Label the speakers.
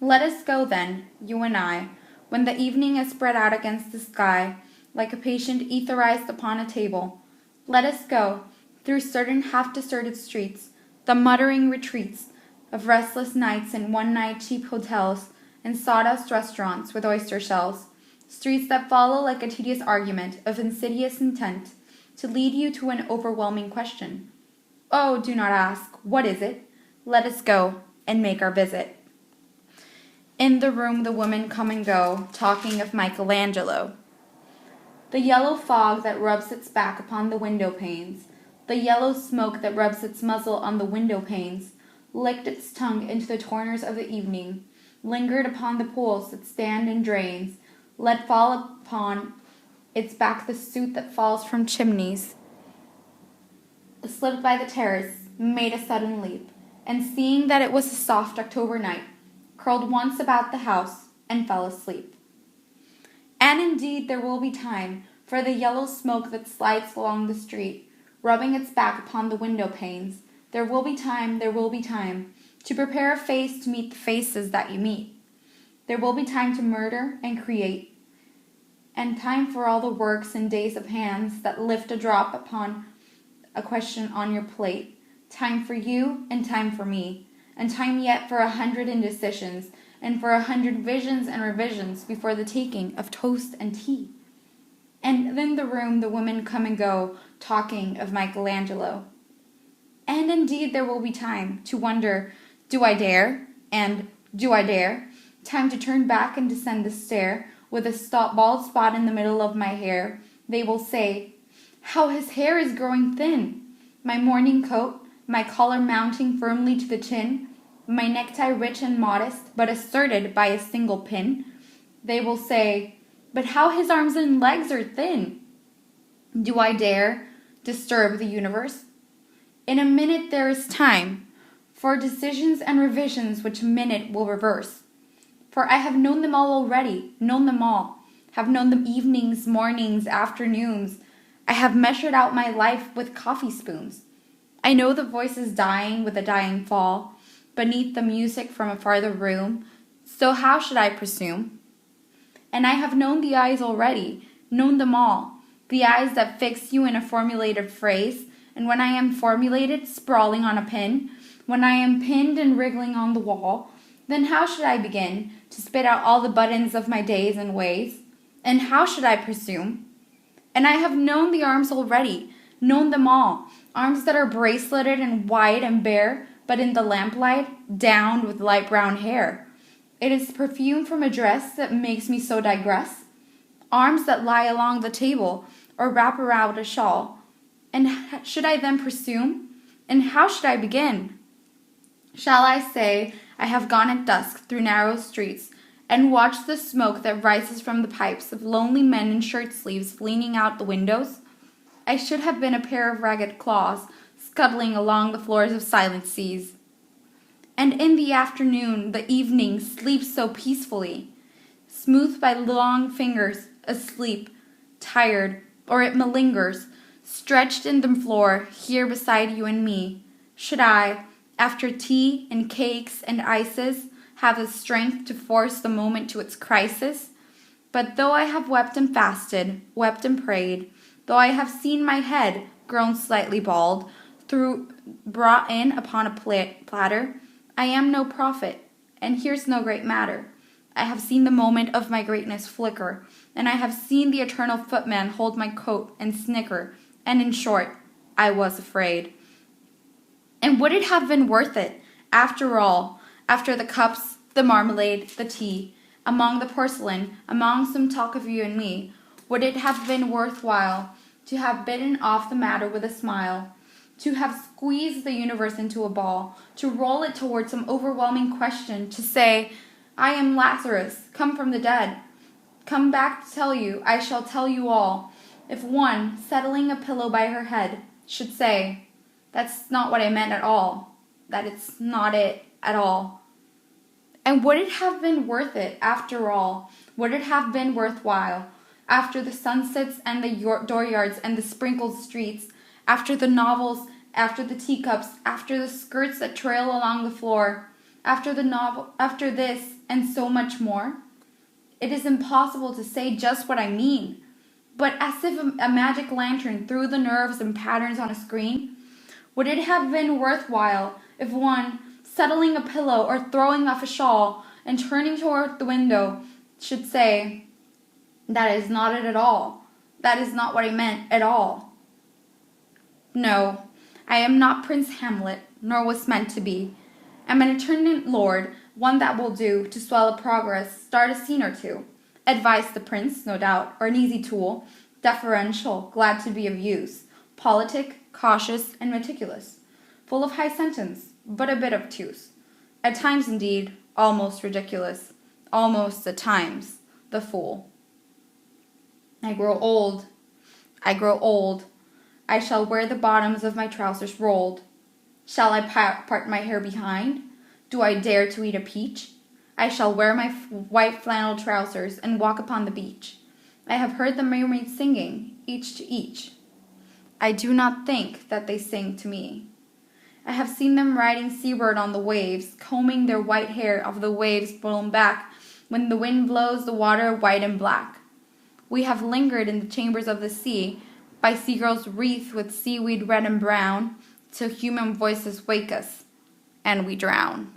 Speaker 1: Let us go, then, you and I, when the evening is spread out against the sky, like a patient etherized upon a table. Let us go, through certain half-deserted streets, the muttering retreats of restless nights in one-night cheap hotels and sawdust restaurants with oyster shells, streets that follow like a tedious argument of insidious intent to lead you to an overwhelming question. Oh, do not ask, what is it? Let us go and make our visit. In the room the women come and go, talking of Michelangelo. The yellow fog that rubs its back upon the window panes, the yellow smoke that rubs its muzzle on the window panes, licked its tongue into the corners of the evening, lingered upon the pools that stand in drains, let fall upon its back the soot that falls from chimneys, slipped by the terrace, made a sudden leap, and seeing that it was a soft October night, curled once about the house and fell asleep. And indeed there will be time for the yellow smoke that slides along the street, rubbing its back upon the window panes. There will be time to prepare a face to meet the faces that you meet. There will be time to murder and create, and time for all the works and days of hands that lift a drop upon a question on your plate. Time for you and time for me, and time yet for 100 indecisions, and for 100 visions and revisions before the taking of toast and tea. And in the room the women come and go, talking of Michelangelo. And indeed there will be time to wonder, do I dare? And do I dare? Time to turn back and descend the stair, with a bald spot in the middle of my hair. They will say, how his hair is growing thin! My morning coat, my collar mounting firmly to the chin, my necktie rich and modest, but asserted by a single pin. They will say, but how his arms and legs are thin! Do I dare disturb the universe? In a minute there is time for decisions and revisions which a minute will reverse. For I have known them all already, known them all, have known them evenings, mornings, afternoons. I have measured out my life with coffee spoons. I know the voices dying with a dying fall, beneath the music from a farther room, so how should I presume? And I have known the eyes already, known them all, the eyes that fix you in a formulated phrase, and when I am formulated, sprawling on a pin, when I am pinned and wriggling on the wall, then how should I begin to spit out all the buttons of my days and ways? And how should I presume? And I have known the arms already, known them all, arms that are braceleted and white and bare, but in the lamplight, downed with light brown hair. It is perfume from a dress that makes me so digress. Arms that lie along the table, or wrap around a shawl. And should I then presume? And how should I begin? Shall I say I have gone at dusk through narrow streets, and watched the smoke that rises from the pipes of lonely men in shirt sleeves leaning out the windows? I should have been a pair of ragged claws, scuttling along the floors of silent seas. And in the afternoon, the evening sleeps so peacefully, smoothed by long fingers, asleep, tired, or it malingers, stretched in the floor, here beside you and me. Should I, after tea and cakes and ices, have the strength to force the moment to its crisis? But though I have wept and fasted, wept and prayed, though I have seen my head, grown slightly bald, brought in upon a platter, I am no prophet, and here's no great matter. I have seen the moment of my greatness flicker, and I have seen the eternal footman hold my coat and snicker, and in short, I was afraid. And would it have been worth it, after all, after the cups, the marmalade, the tea, among the porcelain, among some talk of you and me, would it have been worthwhile to have bitten off the matter with a smile, to have squeezed the universe into a ball, to roll it toward some overwhelming question, to say, I am Lazarus, come from the dead, come back to tell you, I shall tell you all, if one, settling a pillow by her head, should say, that's not what I meant at all, that it's not it at all. And would it have been worth it, after all? Would it have been worthwhile, after the sunsets and the dooryards and the sprinkled streets, after the novels, after the teacups, after the skirts that trail along the floor, after this and so much more? It is impossible to say just what I mean, but as if a magic lantern threw the nerves and patterns on a screen, would it have been worthwhile if one, settling a pillow or throwing off a shawl and turning toward the window, should say, "That is not it at all. That is not what I meant at all." No, I am not Prince Hamlet, nor was meant to be. I'm an attendant lord, one that will do, to swell a progress, start a scene or two. Advise the prince, no doubt, or an easy tool, deferential, glad to be of use, politic, cautious, and meticulous, full of high sentence, but a bit obtuse. At times, indeed, almost ridiculous, almost, at times, the fool. I grow old. I shall wear the bottoms of my trousers rolled. Shall I part my hair behind? Do I dare to eat a peach? I shall wear my white flannel trousers and walk upon the beach. I have heard the mermaids singing, each to each. I do not think that they sing to me. I have seen them riding seaward on the waves, combing their white hair off the waves blown back when the wind blows the water white and black. We have lingered in the chambers of the sea, by seagulls wreathed with seaweed red and brown, till human voices wake us, and we drown.